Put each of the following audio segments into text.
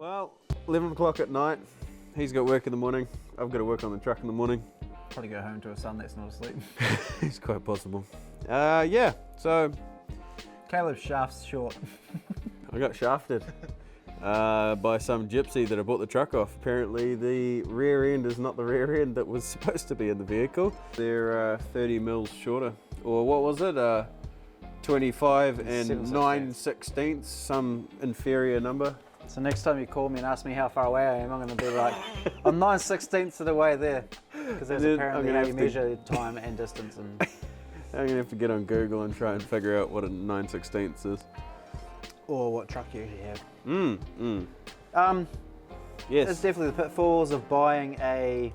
Well, 11 o'clock at night. He's got work in the morning. I've got to work on the truck in the morning. Probably go home to a son that's not asleep. It's quite possible. Yeah, so... Caleb's shaft's short. I got shafted by some gypsy that I bought the truck off. Apparently the rear end is not the rear end that was supposed to be in the vehicle. They're 30 mils shorter. Or what was it? 25 and 9/16, some inferior number. So next time you call me and ask me how far away I am, I'm going to be like, I'm 9/16 of the way there. Because that's apparently how you measure time and distance. And I'm going to have to get on Google and try and figure out what a 9/16 is. Or what truck you usually have. Yes. It's definitely the pitfalls of buying a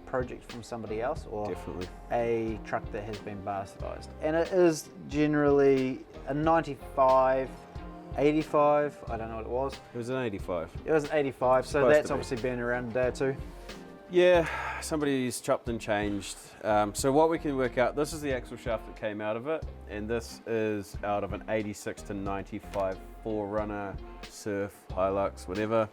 project from somebody else or Definitely. a truck that has been bastardized. And it is generally a 95, 85, I don't know what it was. It was an 85. It was an 85, so Supposed that's to be. obviously been around a day or two. Yeah, somebody's chopped and changed. So what we can work out, this is the axle shaft that came out of it, and this is out of an 86 to 95 4Runner, Surf, Hilux, whatever.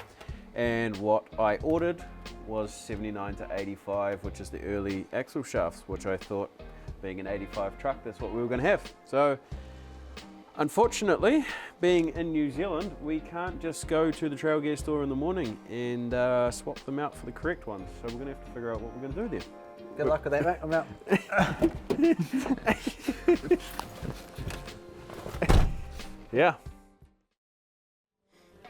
And what I ordered was 79 to 85, which is the early axle shafts, which I thought, being an 85 truck, that's what we were going to have. So, unfortunately, being in New Zealand, we can't just go to the trail gear store in the morning and swap them out for the correct ones. So we're going to have to figure out what we're going to do there. Good luck with that, mate. I'm out. Yeah.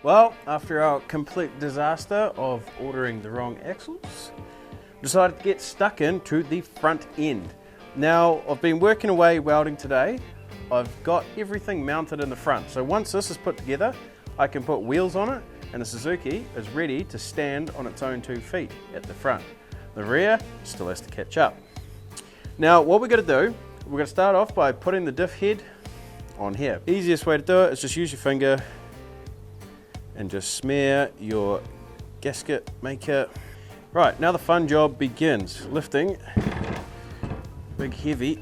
Well, after our complete disaster of ordering the wrong axles, decided to get stuck into the front end. Now, I've been working away welding today. I've got everything mounted in the front. So once this is put together, I can put wheels on it and the Suzuki is ready to stand on its own 2 feet at the front. The rear still has to catch up. Now, what we're going to do, we're going to start off by putting the diff head on here. Easiest way to do it is just use your finger and just smear your gasket maker. Right, now the fun job begins. Lifting big heavy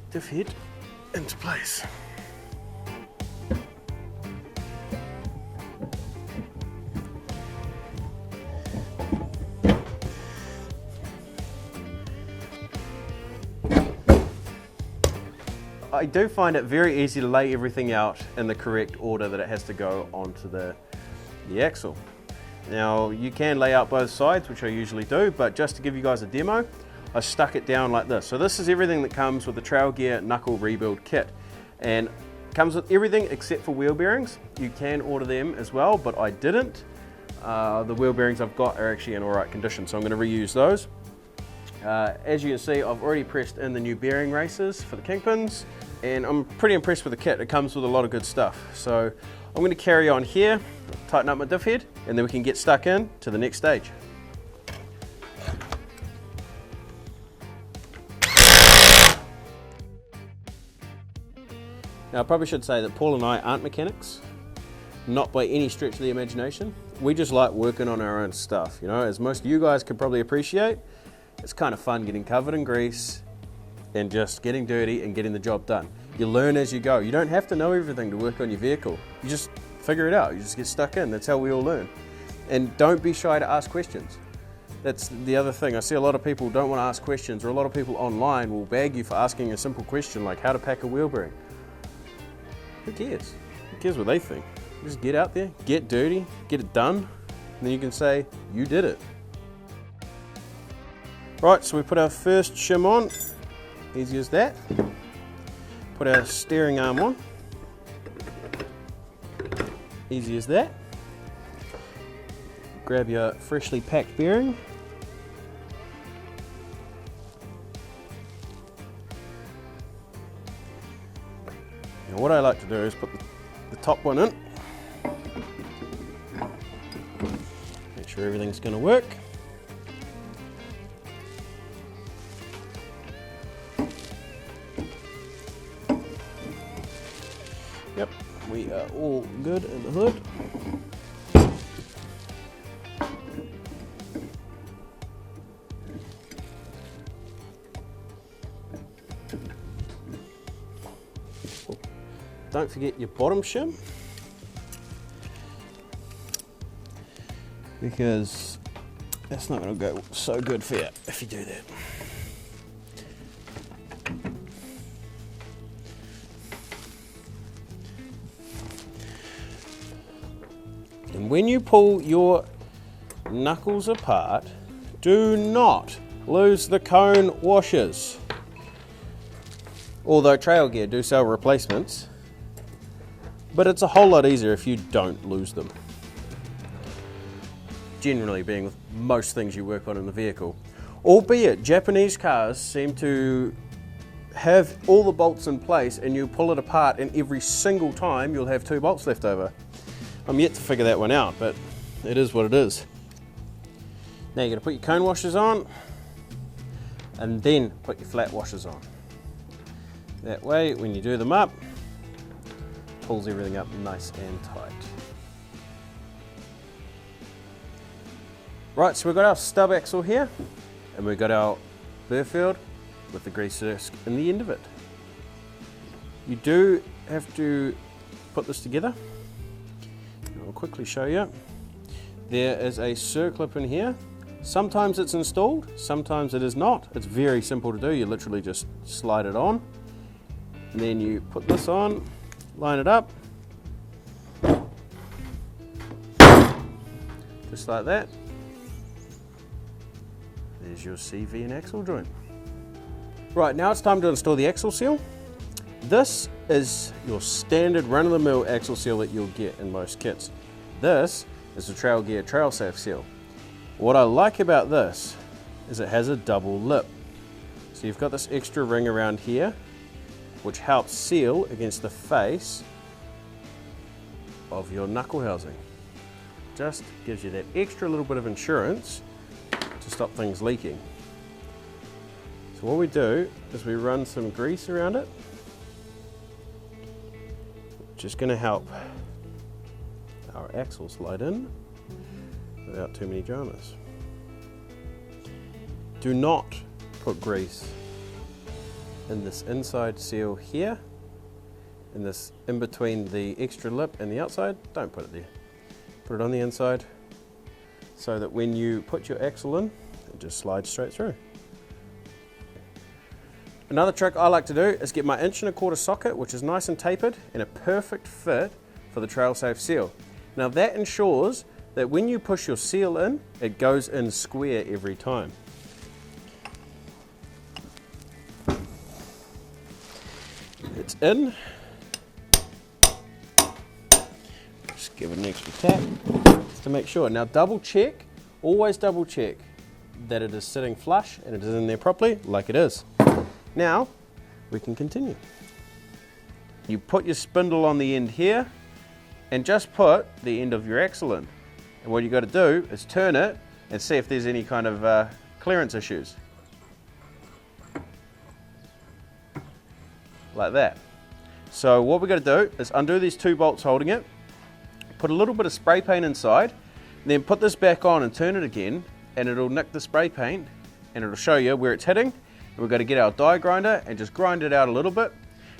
diff head into place. I do find it very easy to lay everything out in the correct order that it has to go onto the axle. Now you can lay out both sides, which I usually do, but just to give you guys a demo, I stuck it down like this. So this is everything that comes with the trail gear knuckle rebuild kit, and comes with everything except for wheel bearings. You can order them as well, but I didn't. The wheel bearings I've got are actually in alright condition, so I'm going to reuse those. As you can see, I've already pressed in the new bearing races for the kingpins, and I'm pretty impressed with the kit. It comes with a lot of good stuff. So I'm going to carry on here, tighten up my diff head, and then we can get stuck in to the next stage. Now I probably should say that Paul and I aren't mechanics, not by any stretch of the imagination. We just like working on our own stuff, you know, as most of you guys can probably appreciate. It's kind of fun getting covered in grease and just getting dirty and getting the job done. You learn as you go. You don't have to know everything to work on your vehicle. You just figure it out. You just get stuck in. That's how we all learn. And don't be shy to ask questions. That's the other thing. I see a lot of people don't want to ask questions, or a lot of people online will bag you for asking a simple question like how to pack a wheel bearing. Who cares? Who cares what they think? Just get out there, get dirty, get it done, and then you can say, you did it. Right, so we put our first shim on, easy as that. Put our steering arm on, easy as that. Grab your freshly packed bearing. Now what I like to do is put the top one in. Make sure everything's going to work. Yep, we are all good in the hood. Don't forget your bottom shim. because that's not going to go so good for you if you do that. And when you pull your knuckles apart, do not lose the cone washers. Although trail gear do sell replacements, but it's a whole lot easier if you don't lose them. Generally being with most things you work on in the vehicle. Albeit Japanese cars seem to have all the bolts in place and you pull it apart and every single time you'll have 2 bolts left over. I'm yet to figure that one out, but it is what it is. Now you're going to put your cone washers on and then put your flat washers on. That way when you do them up, it pulls everything up nice and tight. Right, so we've got our stub axle here and we've got our burr field with the grease disc in the end of it. You do have to put this together. I'll quickly show you. There is a circlip in here. Sometimes it's installed, sometimes it is not. It's very simple to do. You literally just slide it on. And then you put this on, line it up. Just like that. There's your CV and axle joint. Right, now it's time to install the axle seal. This is your standard run-of-the-mill axle seal that you'll get in most kits. This is the Trail Gear Trail Safe seal. What I like about this is it has a double lip. So you've got this extra ring around here which helps seal against the face of your knuckle housing. Just gives you that extra little bit of insurance to stop things leaking. So what we do is we run some grease around it, which is going to help our axle slide in without too many dramas. Do not put grease in this inside seal here, in this in between the extra lip and the outside. Don't put it there. Put it on the inside so that when you put your axle in, it just slides straight through. Another trick I like to do is get my 1 1/4" socket, which is nice and tapered and a perfect fit for the Trail Safe seal. Now that ensures that when you push your seal in, it goes in square every time. It's in. Just give it an extra tap just to make sure. Now double check, always double check that it is sitting flush and it is in there properly, like it is. Now we can continue. You put your spindle on the end here and just put the end of your axle in. And what you got to do is turn it and see if there's any kind of clearance issues. Like that. So what we're going to do is undo these 2 bolts holding it, put a little bit of spray paint inside, then put this back on and turn it again, and it'll nick the spray paint and it'll show you where it's hitting. And we've got to get our die grinder and just grind it out a little bit.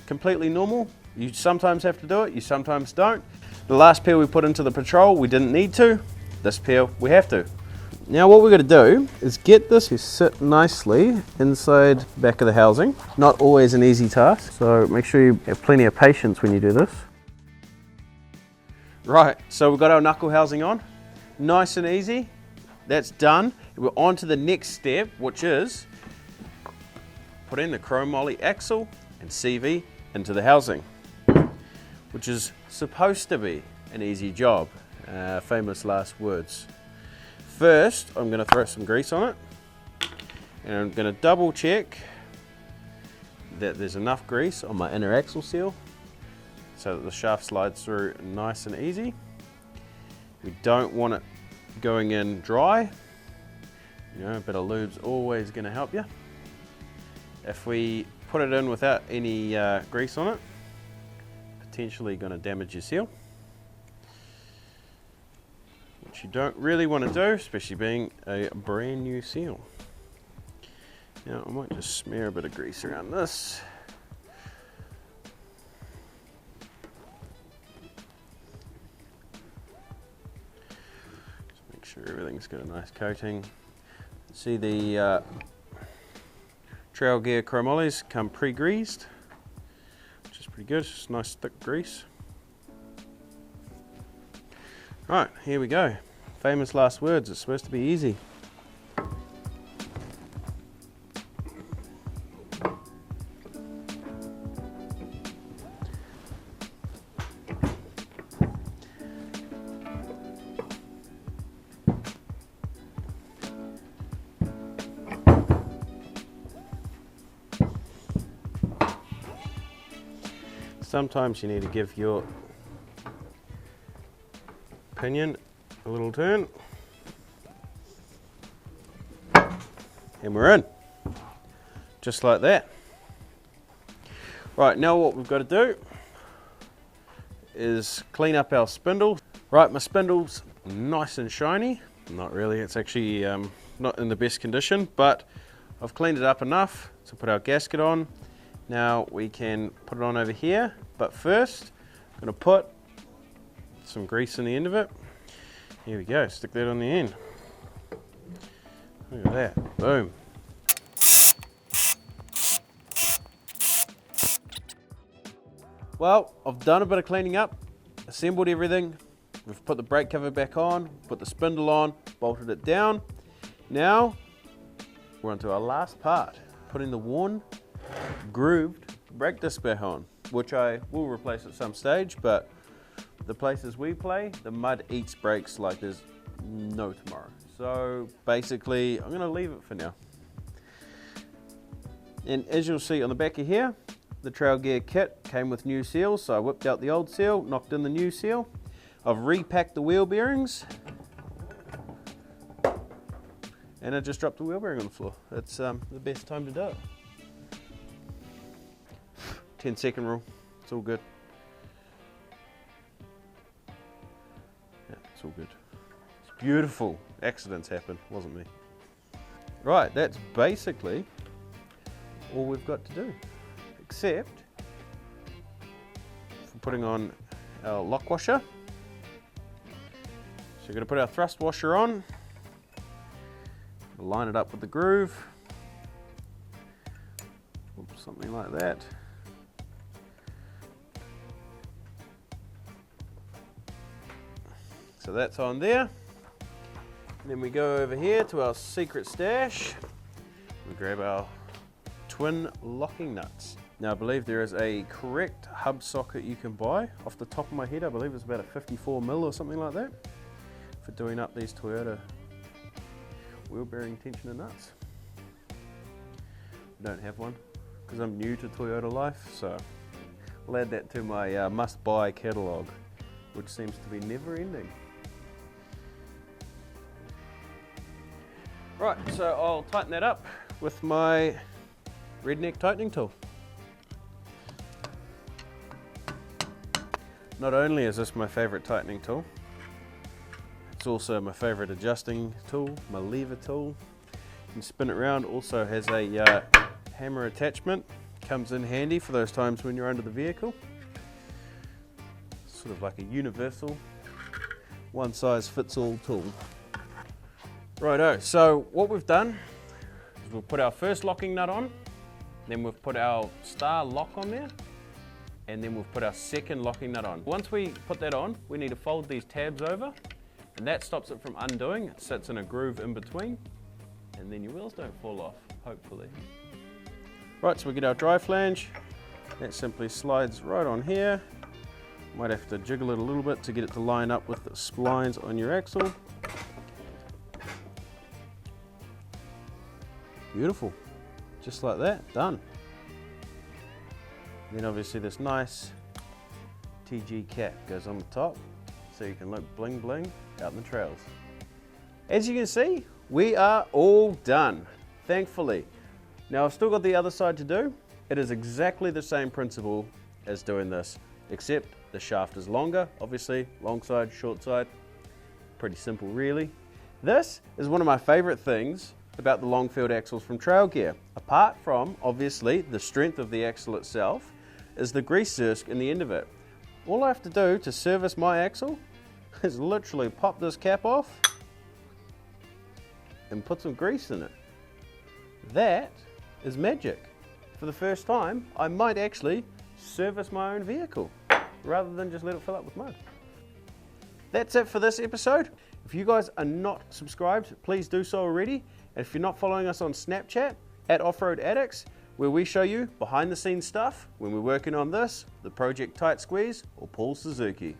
Completely normal. You sometimes have to do it, you sometimes don't. The last peel we put into the Patrol, we didn't need to. This peel, we have to. Now what we're going to do is get this to sit nicely inside the back of the housing. Not always an easy task, so make sure you have plenty of patience when you do this. Right, so we've got our knuckle housing on. Nice and easy. That's done. We're on to the next step, which is put in the chromoly axle and CV into the housing, which is supposed to be an easy job. Famous last words. First, I'm going to throw some grease on it, and I'm going to double check that there's enough grease on my inner axle seal so that the shaft slides through nice and easy. We don't want it going in dry. You know, a bit of lube's always going to help you. If we put it in without any grease on it, potentially going to damage your seal, which you don't really want to do, especially being a brand new seal. Now I might just smear a bit of grease around this. Just make sure sure everything's got a nice coating. See the trail gear chromolys come pre-greased, which is pretty good. It's nice thick grease. Right, here we go. Famous last words. It's supposed to be easy. Sometimes you need to give your pinion a little turn. And we're in. Just like that. Right, now what we've got to do is clean up our spindle. Right, my spindle's nice and shiny. Not really, it's actually not in the best condition, but I've cleaned it up enough to put our gasket on. Now we can put it on over here, but first I'm going to put some grease in the end of it. Here we go, stick that on the end. Look at that, boom. Well, I've done a bit of cleaning up, assembled everything. We've put the brake cover back on, put the spindle on, bolted it down. Now we're on to our last part, putting the worn grooved brake disc back on, which I will replace at some stage, but the places we play, the mud eats brakes like there's no tomorrow. So basically, I'm going to leave it for now. And as you'll see on the back of here, the trail gear kit came with new seals, so I whipped out the old seal, knocked in the new seal. I've repacked the wheel bearings, and I just dropped the wheel bearing on the floor. It's the best time to do it. 10-second rule, it's all good. Yeah, it's all good. It's beautiful. Accidents happen, wasn't me. Right, that's basically all we've got to do, except for putting on our lock washer. So we're going to put our thrust washer on, line it up with the groove, something like that. So that's on there. And then we go over here to our secret stash. We grab our twin locking nuts. Now I believe there is a correct hub socket you can buy. Off the top of my head, I believe it's about a 54mm or something like that for doing up these Toyota wheel bearing tensioner nuts. I don't have one because I'm new to Toyota life, so I'll add that to my must-buy catalogue, which seems to be never-ending. Right, so I'll tighten that up with my redneck tightening tool. Not only is this my favourite tightening tool, it's also my favourite adjusting tool, my lever tool. You can spin it around, also has a hammer attachment, comes in handy for those times when you're under the vehicle. Sort of like a universal, one size fits all tool. Righto, so what we've done is we've put our first locking nut on, then we've put our star lock on there, and then we've put our second locking nut on. Once we put that on, we need to fold these tabs over, and that stops it from undoing. It sits in a groove in between, and then your wheels don't fall off, hopefully. Right, so we get our dry flange. That simply slides right on here. Might have to jiggle it a little bit to get it to line up with the splines on your axle. Beautiful, just like that, done. Then obviously this nice TG cap goes on the top, so you can look bling bling out in the trails. As you can see, we are all done, thankfully. Now I've still got the other side to do. It is exactly the same principle as doing this, except the shaft is longer, obviously, long side, short side. Pretty simple really. This is one of my favorite things about the Longfield axles from Trail Gear. Apart from, obviously, the strength of the axle itself, is the grease disc in the end of it. All I have to do to service my axle is literally pop this cap off, and put some grease in it. That is magic. For the first time, I might actually service my own vehicle rather than just let it fill up with mud. That's it for this episode. If you guys are not subscribed, please do so already. And if you're not following us on Snapchat, at Offroad Addicts, where we show you behind the scenes stuff when we're working on this, the Project Tight Squeeze, or Paul's Suzuki.